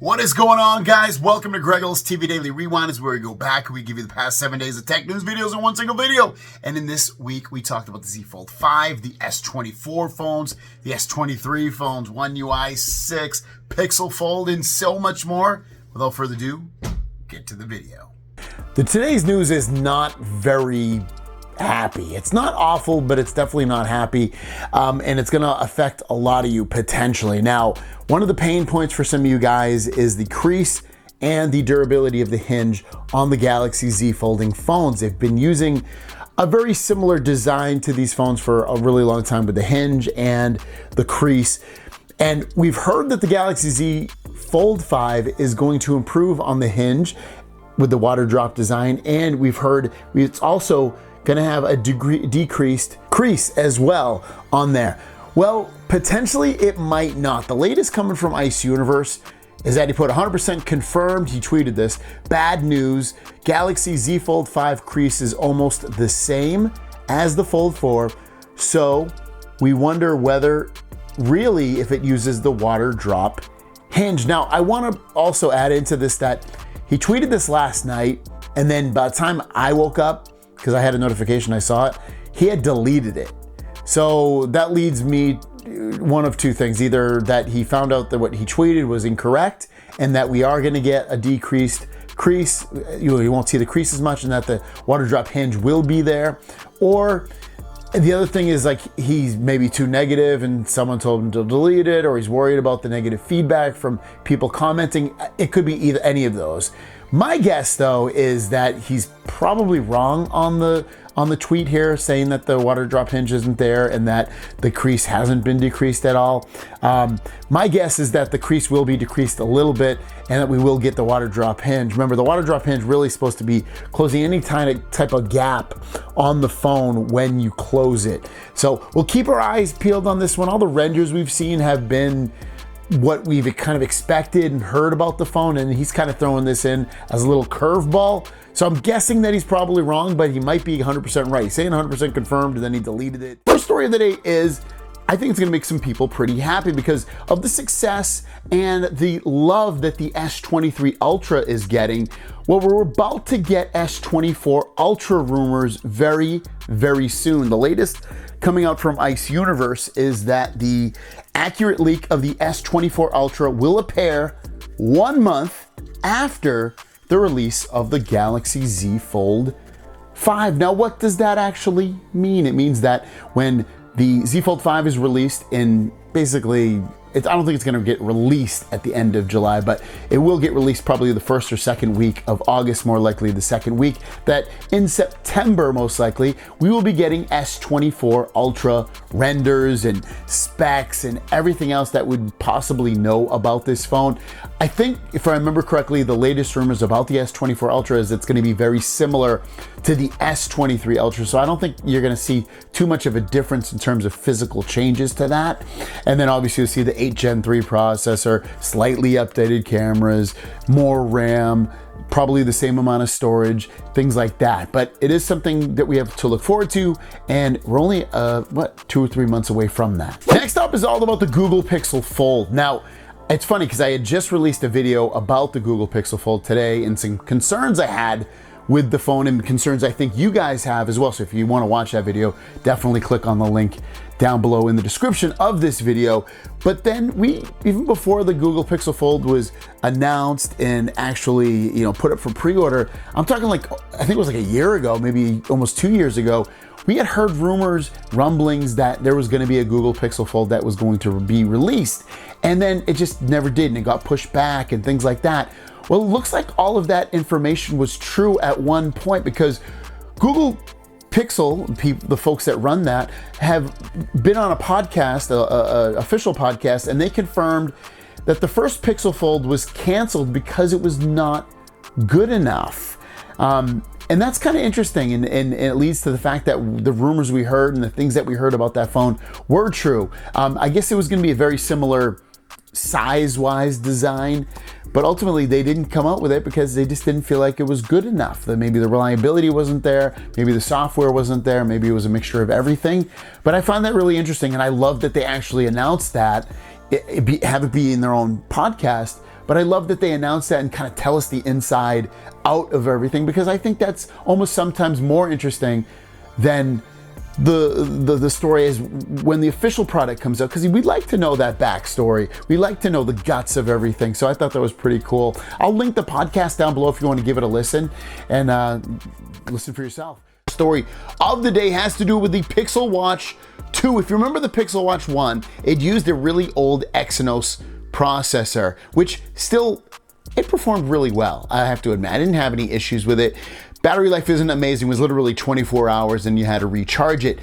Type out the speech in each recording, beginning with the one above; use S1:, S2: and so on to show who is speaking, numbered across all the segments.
S1: What is going on, guys? Welcome to Greggles TV Daily Rewind. Is where we go back and we give you the past 7 days of tech news videos in one single video. And in this week, we talked about the Z Fold 5, the S24 phones, the S23 phones, One UI 6, Pixel Fold, and so much more. Without further ado, get to the video.
S2: Today's news is not very happy. It's not awful, but it's definitely not happy. And it's going to affect a lot of you potentially. Now, one of the pain points for some of you guys is the crease and the durability of the hinge on the Galaxy Z folding phones. They've been using a very similar design to these phones for a really long time with the hinge and the crease. And we've heard that the Galaxy Z Fold 5 is going to improve on the hinge with the water drop design. And we've heard it's also going to have a decreased crease as well on there. Well, potentially it might not. The latest coming from Ice Universe is that he put 100% confirmed. He tweeted this. Bad news. Galaxy Z Fold 5 crease is almost the same as the Fold 4. So we wonder whether really if it uses the water drop hinge. Now, I want to also add into this that he tweeted this last night, and then by the time I woke up, because I had a notification, I saw it, he had deleted it. So that leads me one of two things. Either that he found out that what he tweeted was incorrect and that we are going to get a decreased crease, you won't see the crease as much, and that the water drop hinge will be there. Or the other thing is like he's maybe too negative and someone told him to delete it, or he's worried about the negative feedback from people commenting. It could be either any of those. My guess though is that he's probably wrong on the tweet here, saying that the water drop hinge isn't there and that the crease hasn't been decreased at all. My guess is that the crease will be decreased a little bit and that we will get the water drop hinge. Remember, the water drop hinge really supposed to be closing any type of gap on the phone when you close it. So we'll keep our eyes peeled on this one. All the renders we've seen have been what we've kind of expected and heard about the phone, and he's kind of throwing this in as a little curveball. So I'm guessing that he's probably wrong, but he might be 100% right. He's saying 100% confirmed, and then he deleted it. First story of the day is, I think it's gonna make some people pretty happy because of the success and the love that the S23 Ultra is getting. Well, we're about to get S24 Ultra rumors very, very soon. The latest coming out from Ice Universe is that the accurate leak of the S24 Ultra will appear 1 month after the release of the Galaxy Z Fold 5. Now, what does that actually mean? It means that when the Z Fold 5 is released in basically, I don't think it's going to get released at the end of July, but it will get released probably the first or second week of August, more likely the second week, that in September, most likely, we will be getting S24 Ultra renders and specs and everything else that would possibly know about this phone. I think, if I remember correctly, the latest rumors about the S24 Ultra is it's going to be very similar to the S23 Ultra, so I don't think you're going to see too much of a difference in terms of physical changes to that. And then obviously you'll see the 8 Gen 3 processor, slightly updated cameras, more RAM, probably the same amount of storage, things like that. But it is something that we have to look forward to, and we're only 2 or 3 months away from that. Next up is all about the Google Pixel Fold. Now, it's funny because I had just released a video about the Google Pixel Fold today and some concerns I had with the phone and concerns I think you guys have as well. So if you want to watch that video, definitely click on the link down below in the description of this video. But then even before the Google Pixel Fold was announced and actually, put up for pre-order, I'm talking like, I think it was like a year ago, maybe almost 2 years ago, we had heard rumblings that there was going to be a Google Pixel Fold that was going to be released. And then it just never did, and it got pushed back and things like that. Well, it looks like all of that information was true at one point because Google Pixel, the folks that run that, have been on a podcast, a official podcast, and they confirmed that the first Pixel Fold was canceled because it was not good enough. And that's kind of interesting, and it leads to the fact that the rumors we heard and the things that we heard about that phone were true. I guess it was going to be a very similar size-wise design, but ultimately they didn't come out with it because they just didn't feel like it was good enough. That maybe the reliability wasn't there, maybe the software wasn't there, maybe it was a mixture of everything. But I find that really interesting, and I love that they actually announced that, have it be in their own podcast. but I love that they announce that and kind of tell us the inside out of everything, because I think that's almost sometimes more interesting than the story is when the official product comes out, because we'd like to know that backstory. We like to know the guts of everything. So I thought that was pretty cool. I'll link the podcast down below if you want to give it a listen and listen for yourself. Story of the day has to do with the Pixel Watch 2. If you remember the Pixel Watch 1, it used a really old Exynos processor, which still, it performed really well. I have to admit, I didn't have any issues with it. Battery life isn't amazing, it was literally 24 hours and you had to recharge it.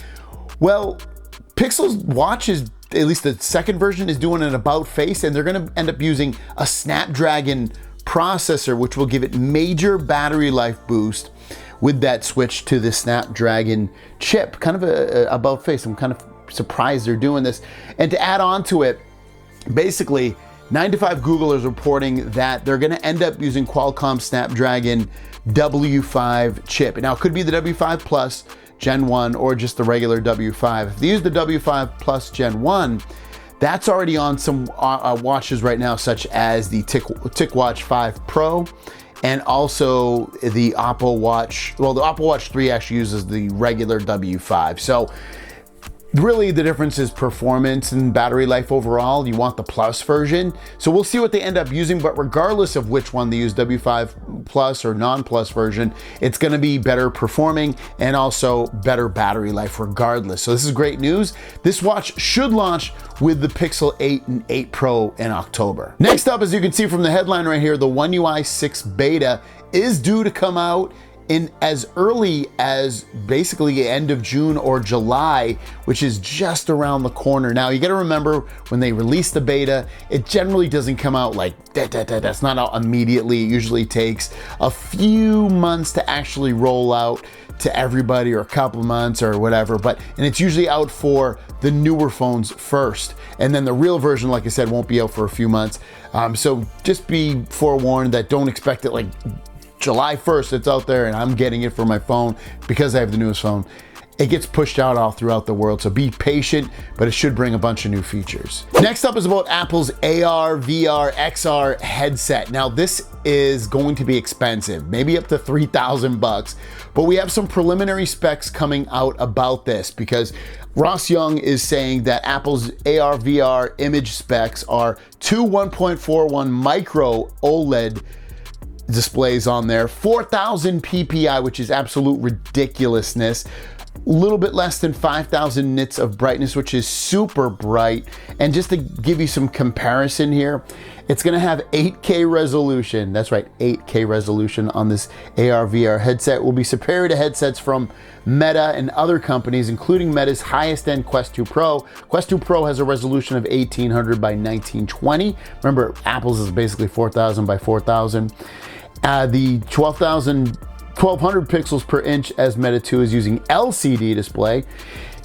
S2: Well, Pixel's watch is, at least the second version, is doing an about face, and they're gonna end up using a Snapdragon processor, which will give it major battery life boost with that switch to the Snapdragon chip. Kind of a about face. I'm kind of surprised they're doing this. And to add on to it, basically, 9to5 Google is reporting that they're gonna end up using Qualcomm Snapdragon W5 chip. Now, it could be the W5 Plus Gen 1 or just the regular W5. If they use the W5 Plus Gen 1, that's already on some watches right now, such as the TicWatch 5 Pro and also the Apple Watch. Well, the Apple Watch 3 actually uses the regular W5. So really the difference is performance and battery life overall. You want the Plus version. So we'll see what they end up using, but regardless of which one they use, W5 Plus or non-Plus version, it's gonna be better performing and also better battery life regardless. So this is great news. This watch should launch with the Pixel 8 and 8 Pro in October. Next up, as you can see from the headline right here, the One UI 6 beta is due to come out in as early as basically end of June or July, which is just around the corner. Now, you gotta remember, when they release the beta, it generally doesn't come out like that's not out immediately. It usually takes a few months to actually roll out to everybody, or a couple of months or whatever, and it's usually out for the newer phones first. And then the real version, like I said, won't be out for a few months. So just be forewarned that don't expect it like July 1st, it's out there and I'm getting it for my phone because I have the newest phone. It gets pushed out all throughout the world, so be patient, but it should bring a bunch of new features. Next up is about Apple's AR, VR, XR headset. Now, this is going to be expensive, maybe up to $3,000, but we have some preliminary specs coming out about this, because Ross Young is saying that Apple's AR, VR image specs are two 1.41 micro OLED displays on there, 4,000 PPI, which is absolute ridiculousness, a little bit less than 5,000 nits of brightness, which is super bright. And just to give you some comparison here, it's gonna have 8K resolution. That's right, 8K resolution on this AR VR headset. Will be superior to headsets from Meta and other companies, including Meta's highest end Quest 2 Pro. Quest 2 Pro has a resolution of 1800 by 1920. Remember, Apple's is basically 4000 by 4000. The 1200 pixels per inch as Meta 2 is using LCD display.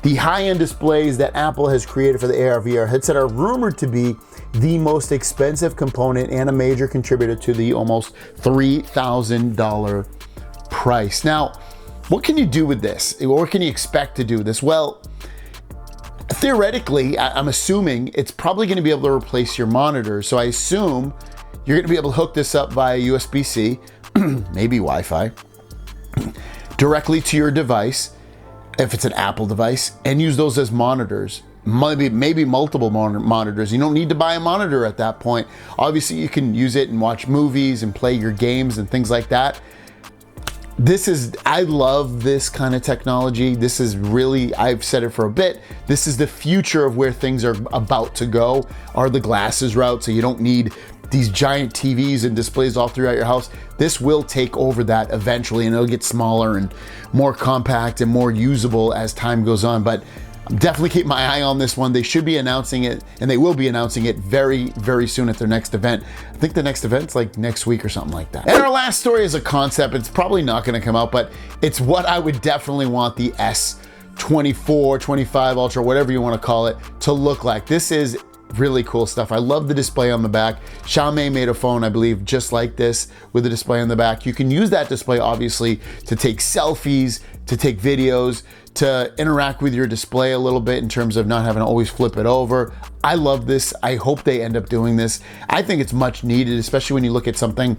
S2: The high-end displays that Apple has created for the AR VR headset are rumored to be the most expensive component and a major contributor to the almost $3,000 price. Now, what can you do with this? What can you expect to do with this? Well, theoretically, I'm assuming it's probably going to be able to replace your monitor. So I assume you're going to be able to hook this up via USB-C, maybe Wi-Fi, directly to your device, if it's an Apple device, and use those as monitors. Maybe multiple monitors. You don't need to buy a monitor at that point. Obviously, you can use it and watch movies and play your games and things like that. I love this kind of technology. This is really, I've said it for a bit, this is the future of where things are about to go, are the glasses route, so you don't need these giant TVs and displays all throughout your house. This will take over that eventually, and it'll get smaller and more compact and more usable as time goes on. But I'm definitely keep my eye on this one. They should be announcing it, and they will be announcing it very, very soon at their next event. I think the next event's like next week or something like that. And our last story is a concept. It's probably not gonna come out, but it's what I would definitely want the S24, 25 Ultra, whatever you wanna call it, to look like. This is really cool stuff. I love the display on the back. Xiaomi made a phone, I believe, just like this with the display on the back. You can use that display, obviously, to take selfies, to take videos, to interact with your display a little bit in terms of not having to always flip it over. I love this. I hope they end up doing this. I think it's much needed, especially when you look at something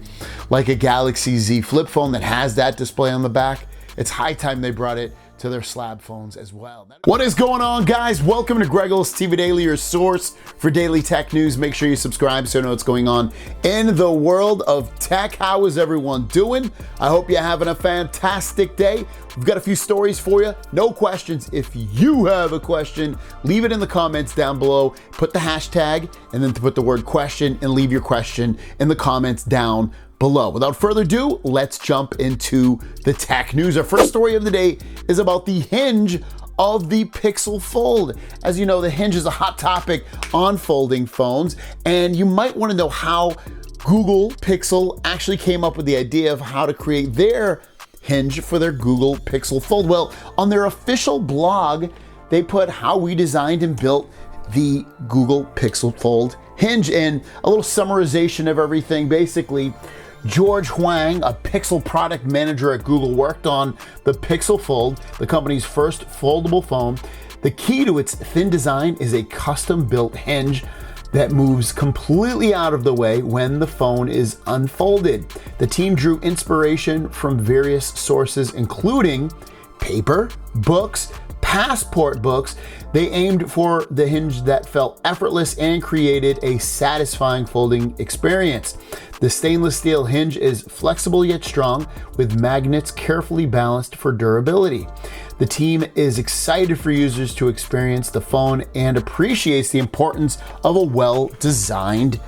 S2: like a Galaxy Z flip phone that has that display on the back. It's high time they brought it to their slab phones as well. What is going on, guys? Welcome to Greggles TV Daily, your source for daily tech news. Make sure you subscribe so you know what's going on in the world of tech. How is everyone doing? I hope you're having a fantastic day. We've got a few stories for you. No questions. If you have a question, leave it in the comments down below. Put the hashtag and then put the word question and leave your question in the comments down below. Without further ado, let's jump into the tech news. Our first story of the day is about the hinge of the Pixel Fold. As you know, the hinge is a hot topic on folding phones, and you might want to know how Google Pixel actually came up with the idea of how to create their hinge for their Google Pixel Fold. Well, on their official blog, they put how we designed and built the Google Pixel Fold hinge and a little summarization of everything. Basically, George Huang, a Pixel product manager at Google, worked on the Pixel Fold, the company's first foldable phone. The key to its thin design is a custom-built hinge that moves completely out of the way when the phone is unfolded. The team drew inspiration from various sources, including paper, books, passport books. They aimed for the hinge that felt effortless and created a satisfying folding experience. The stainless steel hinge is flexible yet strong, with magnets carefully balanced for durability. The team is excited for users to experience the phone and appreciates the importance of a well-designed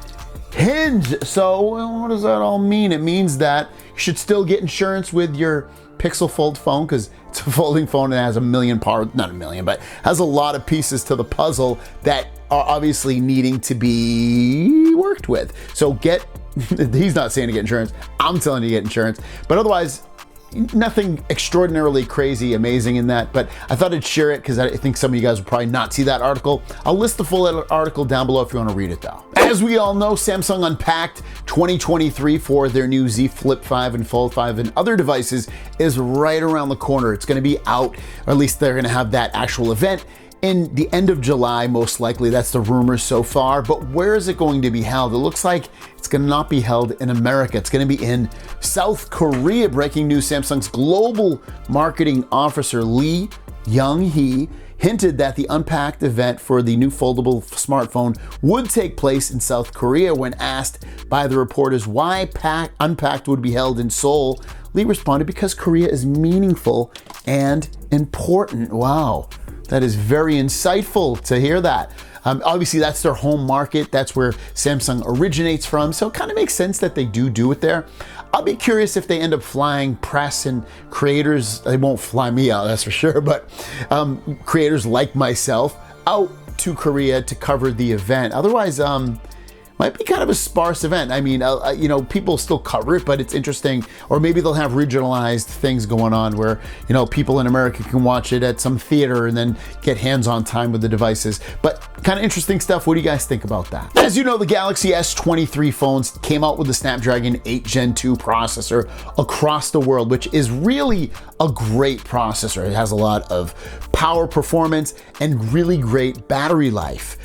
S2: hinge. So what does that all mean? It means that you should still get insurance with your Pixel Fold phone because it's a folding phone and has not a million, but has a lot of pieces to the puzzle that are obviously needing to be worked with. So he's not saying to get insurance, I'm telling you to get insurance, but otherwise, nothing extraordinarily crazy, amazing in that, but I thought I'd share it because I think some of you guys will probably not see that article. I'll list the full article down below if you want to read it though. As we all know, Samsung unpacked 2023 for their new Z Flip 5 and Fold 5 and other devices is right around the corner. It's going to be out, or at least they're going to have that actual event in the end of July, most likely. That's the rumors so far. But where is it going to be held? It looks like it's going to not be held in America. It's going to be in South Korea. Breaking news, Samsung's global marketing officer, Lee Young-hee, hinted that the Unpacked event for the new foldable smartphone would take place in South Korea. When asked by the reporters why Unpacked would be held in Seoul, Lee responded, because Korea is meaningful and important. Wow. That is very insightful to hear that. Obviously, that's their home market. That's where Samsung originates from. So it kind of makes sense that they do it there. I'll be curious if they end up flying press and creators. They won't fly me out, that's for sure, but creators like myself out to Korea to cover the event. Otherwise, might be kind of a sparse event. I mean, people still cover it, but it's interesting. Or maybe they'll have regionalized things going on where, people in America can watch it at some theater and then get hands-on time with the devices. But kind of interesting stuff. What do you guys think about that? As you know, the Galaxy S23 phones came out with the Snapdragon 8 Gen 2 processor across the world, which is really a great processor. It has a lot of power, performance, and really great battery life.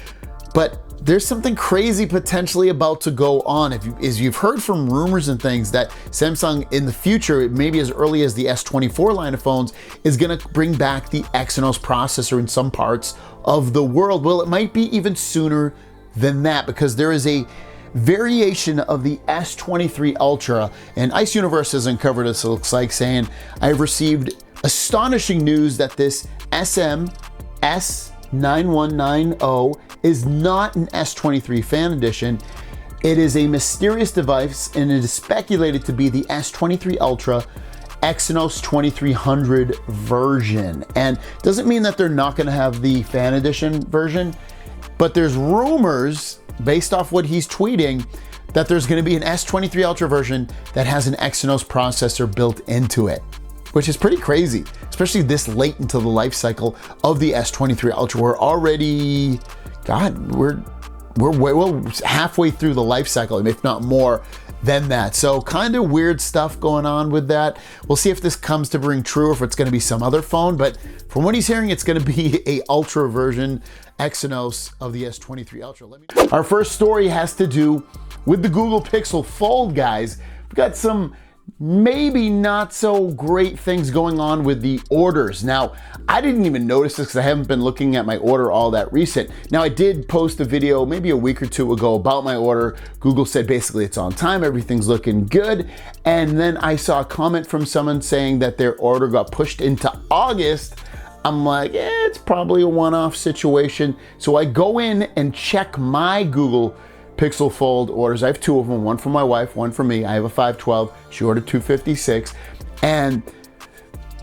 S2: But there's something crazy potentially about to go on. As you've heard from rumors and things that Samsung in the future, maybe as early as the S24 line of phones, is gonna bring back the Exynos processor in some parts of the world. Well, it might be even sooner than that because there is a variation of the S23 Ultra, and Ice Universe has uncovered this, it looks like, saying, I've received astonishing news that this S9190 is not an S23 fan edition. It is a mysterious device, and it is speculated to be the S23 Ultra Exynos 2300 version. And doesn't mean that they're not going to have the fan edition version, but there's rumors based off what he's tweeting that there's going to be an S23 Ultra version that has an Exynos processor built into it, which is pretty crazy, especially this late into the life cycle of the S23 Ultra. We're already, we're halfway through the life cycle, if not more, than that. So kind of weird stuff going on with that. We'll see if this comes to bring true or if it's going to be some other phone, but from what he's hearing, it's going to be a Ultra version Exynos of the S23 Ultra. Our first story has to do with the Google Pixel Fold, guys. We've got some maybe not so great things going on with the orders. Now, I didn't even notice this because I haven't been looking at my order all that recent. Now, I did post a video maybe a week or two ago about my order. Google said basically it's on time, everything's looking good. And then I saw a comment from someone saying that their order got pushed into August. I'm like, it's probably a one-off situation. So I go in and check my Google Pixel Fold orders. I have two of them, one for my wife, one for me. I have a 512, she ordered 256, and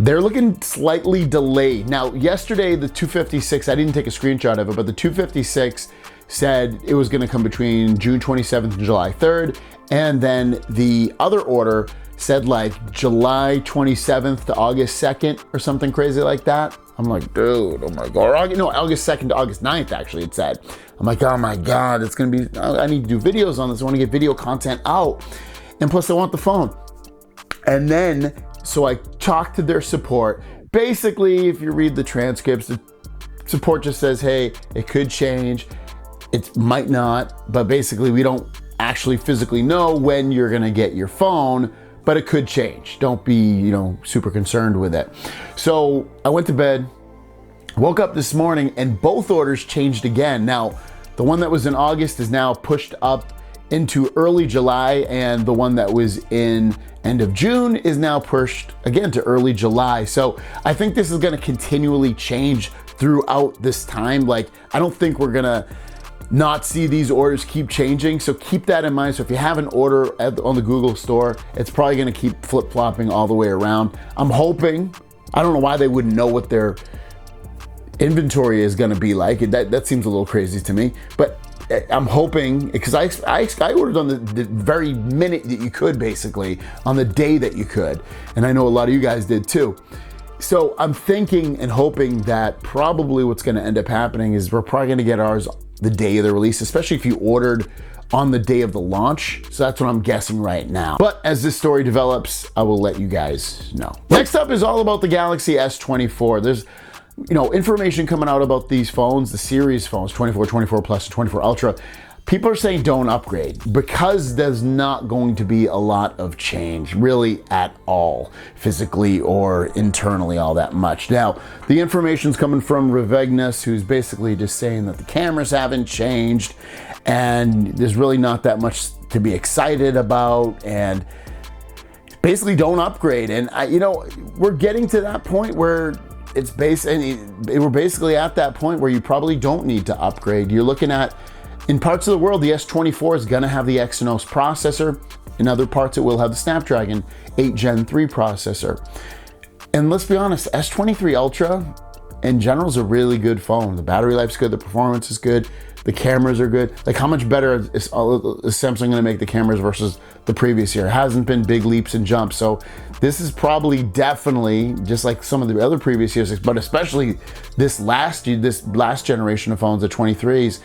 S2: they're looking slightly delayed. Now, yesterday, the 256, I didn't take a screenshot of it, but the 256 said it was gonna come between June 27th and July 3rd, and then the other order said like July 27th to August 2nd or something crazy like that. I'm like, dude, oh my God. No, August 2nd to August 9th, actually, it said. I'm like, oh my God, it's gonna be, I need to do videos on this. I wanna get video content out. And plus I want the phone. And then, so I talked to their support. Basically, if you read the transcripts, the support just says, hey, it could change. It might not, but basically we don't actually physically know when you're gonna get your phone, but it could change. Don't be, super concerned with it. So I went to bed, woke up this morning, and both orders changed again. Now, the one that was in August is now pushed up into early July, and the one that was in end of June is now pushed again to early July. So I think this is gonna continually change throughout this time. Like, I don't think we're gonna not see these orders keep changing. So keep that in mind. So if you have an order on the Google store, it's probably gonna keep flip-flopping all the way around. I'm hoping, I don't know why they wouldn't know what their inventory is gonna be like. That seems a little crazy to me, but I'm hoping, because I ordered on the very minute that you could, basically, on the day that you could. And I know a lot of you guys did too. So I'm thinking and hoping that probably what's gonna end up happening is we're probably gonna get ours the day of the release, especially if you ordered on the day of the launch. So that's what I'm guessing right now. But as this story develops, I will let you guys know. Next up is all about the Galaxy S24. There's information coming out about these phones, the series phones, 24, 24 Plus, 24 Ultra. People are saying don't upgrade because there's not going to be a lot of change really at all, physically or internally all that much. Now, the information's coming from Revegnas, who's basically just saying that the cameras haven't changed and there's really not that much to be excited about, and basically don't upgrade. And we're getting to that point where we're basically at that point where you probably don't need to upgrade. You're looking at, in parts of the world, the S24 is gonna have the Exynos processor. In other parts, it will have the Snapdragon 8 Gen 3 processor. And let's be honest, S23 Ultra in general is a really good phone. The battery life's good, the performance is good, the cameras are good. Like, how much better is Samsung gonna make the cameras versus the previous year? It hasn't been big leaps and jumps. So this is probably definitely, just like some of the other previous years, but especially this last generation of phones, the 23s,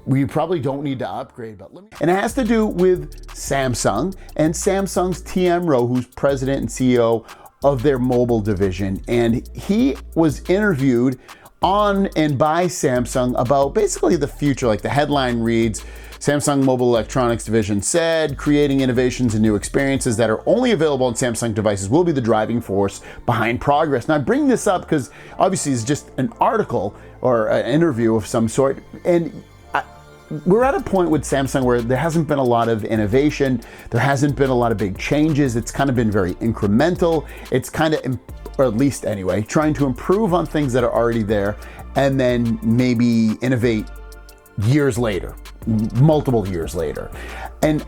S2: we probably don't need to upgrade. And it has to do with Samsung and Samsung's TM Rowe, who's president and CEO of their mobile division. And he was interviewed on and by Samsung about basically the future. Like, the headline reads, Samsung Mobile Electronics Division said, creating innovations and new experiences that are only available on Samsung devices will be the driving force behind progress. Now, I bring this up because obviously it's just an article or an interview of some sort, and we're at a point with Samsung where there hasn't been a lot of innovation. There hasn't been a lot of big changes. It's kind of been very incremental. It's kind of, or at least anyway, trying to improve on things that are already there and then maybe innovate years later, multiple years later. And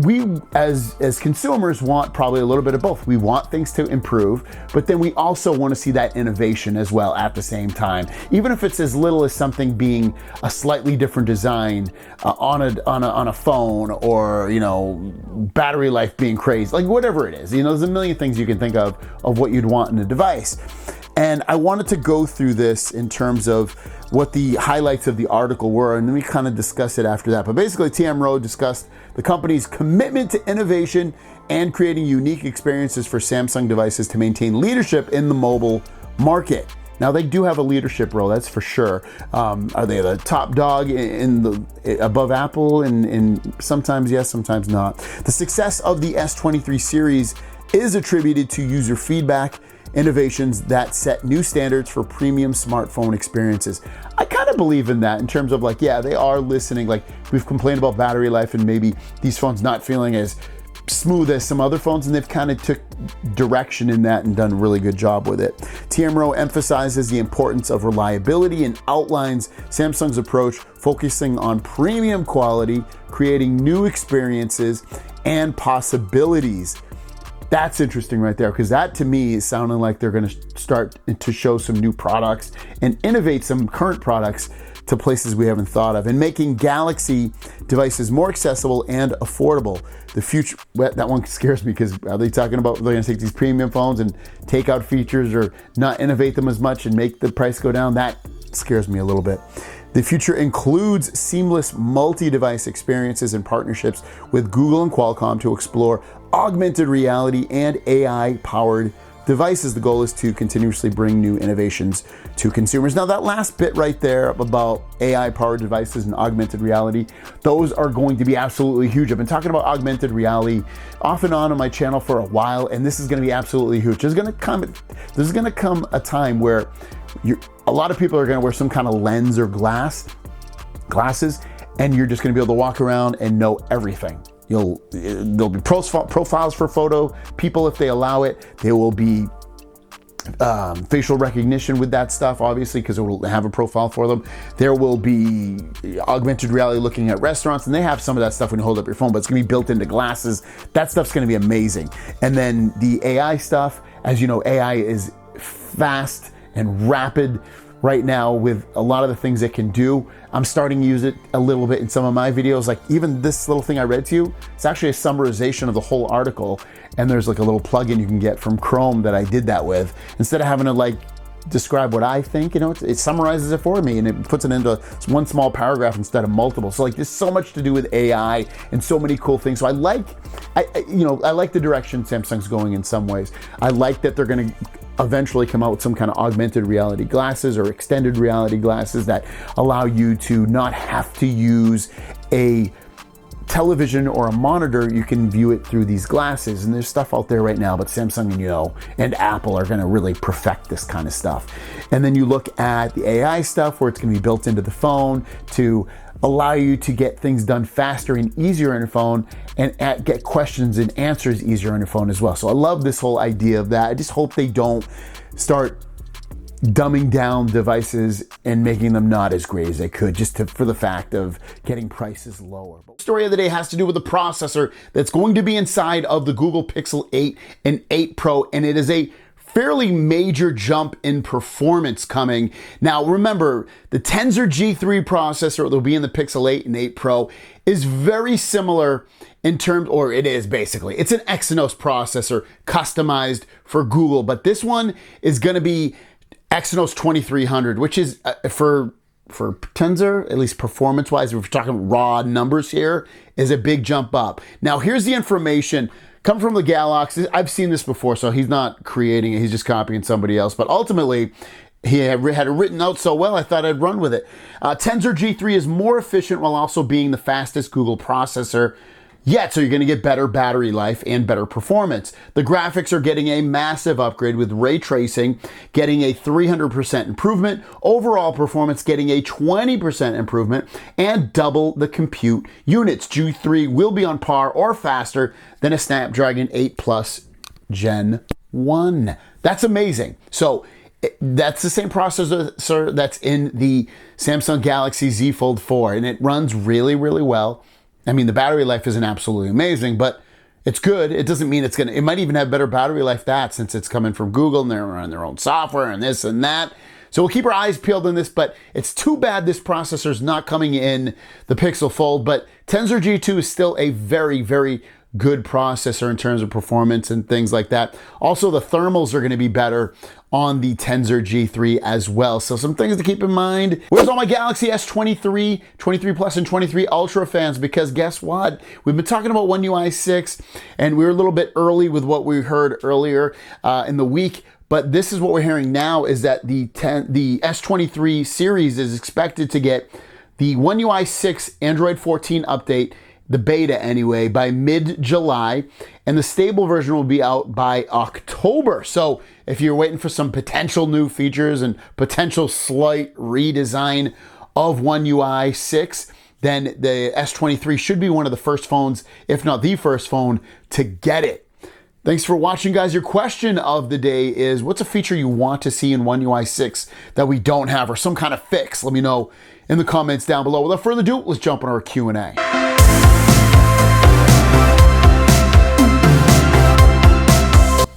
S2: we as consumers want probably a little bit of both. We want things to improve, but then we also want to see that innovation as well at the same time. Even if it's as little as something being a slightly different design on a phone, or battery life being crazy, like whatever it is. There's a million things you can think of what you'd want in a device. And I wanted to go through this in terms of what the highlights of the article were, and then we kind of discuss it after that. But basically, TM Rowe discussed the company's commitment to innovation and creating unique experiences for Samsung devices to maintain leadership in the mobile market. Now, they do have a leadership role, that's for sure. Are they the top dog above Apple? And sometimes yes, sometimes not. The success of the S23 series is attributed to user feedback, innovations that set new standards for premium smartphone experiences. I kind of believe in that in terms of like, yeah, they are listening. Like, we've complained about battery life and maybe these phones not feeling as smooth as some other phones, and they've kind of took direction in that and done a really good job with it. TM Rowe emphasizes the importance of reliability and outlines Samsung's approach, focusing on premium quality, creating new experiences and possibilities. That's interesting right there, because that to me is sounding like they're going to start to show some new products and innovate some current products to places we haven't thought of, and making Galaxy devices more accessible and affordable. The future, that one scares me, because are they talking about they're going to take these premium phones and take out features or not innovate them as much and make the price go down? That scares me a little bit. The future includes seamless multi-device experiences and partnerships with Google and Qualcomm to explore augmented reality and AI-powered devices. The goal is to continuously bring new innovations to consumers. Now, that last bit right there about AI-powered devices and augmented reality, those are going to be absolutely huge. I've been talking about augmented reality off and on my channel for a while, and this is going to be absolutely huge. There's going to come a time where a lot of people are going to wear some kind of lens or glasses, and you're just going to be able to walk around and know everything. There'll be profiles for photo people if they allow it. There will be facial recognition with that stuff, obviously, because it will have a profile for them. There will be augmented reality looking at restaurants, and they have some of that stuff when you hold up your phone, but it's going to be built into glasses. That stuff's going to be amazing. And then the AI stuff, as you know, AI is fast and rapid right now with a lot of the things it can do. I'm starting to use it a little bit in some of my videos. Like even this little thing I read to you, it's actually a summarization of the whole article. And there's like a little plugin you can get from Chrome that I did that with. Instead of having to like describe what I think, it summarizes it for me and it puts it into one small paragraph instead of multiple. So like there's so much to do with AI and so many cool things. So I like the direction Samsung's going in some ways. I like that they're going to eventually come out with some kind of augmented reality glasses or extended reality glasses that allow you to not have to use a television or a monitor. You can view it through these glasses, and there's stuff out there right now, but Samsung and Apple are going to really perfect this kind of stuff. And then you look at the AI stuff where it's going to be built into the phone to allow you to get things done faster and easier on your phone, and get questions and answers easier on your phone as well. So I love this whole idea of that. I just hope they don't start dumbing down devices and making them not as great as they could, for the fact of getting prices lower. But the story of the day has to do with the processor that's going to be inside of the Google Pixel 8 and 8 Pro, and it is a fairly major jump in performance coming. Now remember, the Tensor G3 processor that will be in the Pixel 8 and 8 Pro is very similar in terms, or it is basically, it's an Exynos processor customized for Google, but this one is going to be Exynos 2300, which is for Tensor, at least performance-wise, if we're talking raw numbers here, is a big jump up. Now here's the information. Come from the Galaxy. I've seen this before, so he's not creating it. He's just copying somebody else. But ultimately, he had it written out so well, I thought I'd run with it. Tensor G3 is more efficient while also being the fastest Google processor yet, so you're going to get better battery life and better performance. The graphics are getting a massive upgrade with ray tracing, getting a 300% improvement, overall performance getting a 20% improvement, and double the compute units. G3 will be on par or faster than a Snapdragon 8 Plus Gen 1. That's amazing. So that's the same processor that's in the Samsung Galaxy Z Fold 4, and it runs really, really well. I mean, the battery life isn't absolutely amazing, but it's good. It doesn't mean it might even have better battery life since it's coming from Google and they're running their own software and this and that. So we'll keep our eyes peeled on this, but it's too bad this processor is not coming in the Pixel Fold, but Tensor G2 is still a very, very good processor in terms of performance and things like that. Also, the thermals are going to be better on the Tensor G3 as well. So some things to keep in mind. Where's all my Galaxy S23, 23 Plus, and 23 Ultra fans? Because guess what? We've been talking about One UI 6, and we were a little bit early with what we heard earlier in the week. But this is what we're hearing now, is that the S23 series is expected to get the One UI 6 Android 14 update, the beta anyway, by mid-July, and the stable version will be out by October. So if you're waiting for some potential new features and potential slight redesign of One UI 6, then the S23 should be one of the first phones, if not the first phone, to get it. Thanks for watching, guys. Your question of the day is, what's a feature you want to see in One UI 6 that we don't have, or some kind of fix? Let me know in the comments down below. Without further ado, let's jump on our Q&A.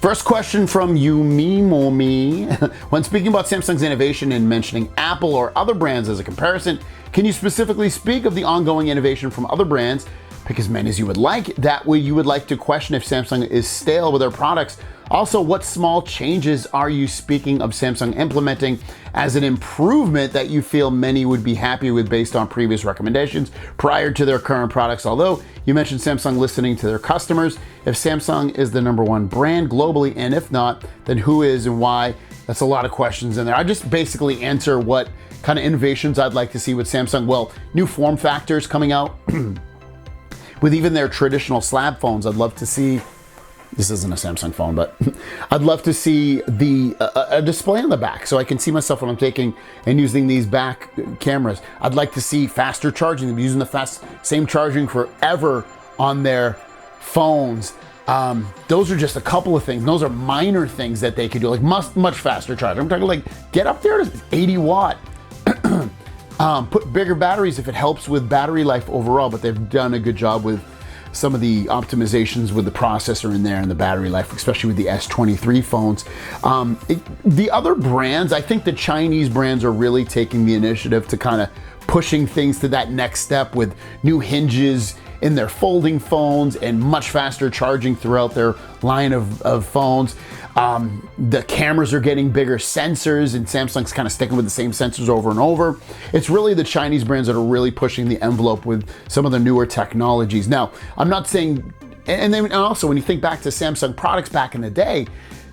S2: First question from Yumi Momi. When speaking about Samsung's innovation and mentioning Apple or other brands as a comparison, can you specifically speak of the ongoing innovation from other brands? Pick as many as you would like. That way you would like to question if Samsung is stale with their products. Also, what small changes are you speaking of Samsung implementing as an improvement that you feel many would be happy with based on previous recommendations prior to their current products? Although you mentioned Samsung listening to their customers, if Samsung is the #1 brand globally, and if not, then who is and why? That's a lot of questions in there. I just basically answer what kind of innovations I'd like to see with Samsung. Well, new form factors coming out. With even their traditional slab phones, I'd love to see, this isn't a Samsung phone, but I'd love to see a display on the back so I can see myself when I'm taking and using these back cameras. I'd like to see faster charging. They've been using the same charging forever on their phones. Those are just a couple of things. Those are minor things that they could do, like much faster charging. I'm talking like get up there to 80 watt. Put bigger batteries if it helps with battery life overall, but they've done a good job with some of the optimizations with the processor in there and the battery life, especially with the S23 phones. The other brands, I think the Chinese brands are really taking the initiative to kind of pushing things to that next step with new hinges in their folding phones and much faster charging throughout their line of phones. The cameras are getting bigger sensors, and Samsung's kind of sticking with the same sensors over and over. It's really the Chinese brands that are really pushing the envelope with some of the newer technologies. Now, I'm not saying, and also when you think back to Samsung products back in the day,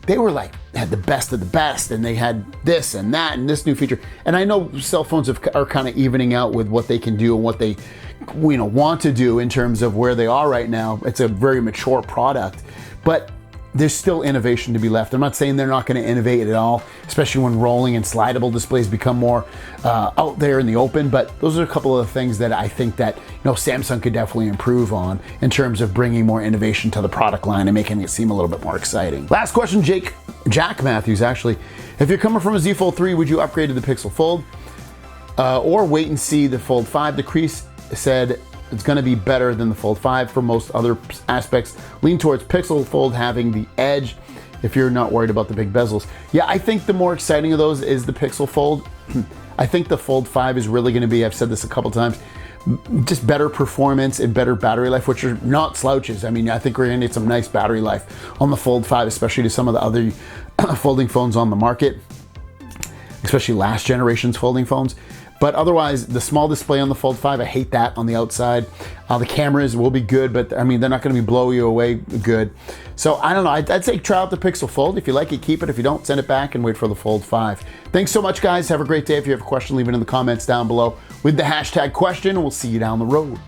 S2: they were like, had the best of the best, and they had this and that and this new feature. And I know cell phones are kind of evening out with what they can do and what they want to do in terms of where they are right now. It's a very mature product, but there's still innovation to be left. I'm not saying they're not going to innovate at all, especially when rolling and slidable displays become more out there in the open. But those are a couple of things that I think that Samsung could definitely improve on in terms of bringing more innovation to the product line and making it seem a little bit more exciting. Last question, Jack Matthews actually. If you're coming from a Z Fold 3, would you upgrade to the Pixel Fold or wait and see the Fold 5? The Crease said it's going to be better than the Fold 5 for most other aspects. Lean towards Pixel Fold having the edge if you're not worried about the big bezels. Yeah, I think the more exciting of those is the Pixel Fold. I think the Fold 5 is really going to be, I've said this a couple times, just better performance and better battery life, which are not slouches. I mean, I think we're going to get some nice battery life on the Fold 5, especially to some of the other folding phones on the market, especially last generation's folding phones. But otherwise, the small display on the Fold 5, I hate that on the outside. The cameras will be good, but I mean, they're not going to be blow you away good. So I don't know, I'd say try out the Pixel Fold. If you like it, keep it. If you don't, send it back and wait for the Fold 5. Thanks so much, guys. Have a great day. If you have a question, leave it in the comments down below with the hashtag question, and we'll see you down the road.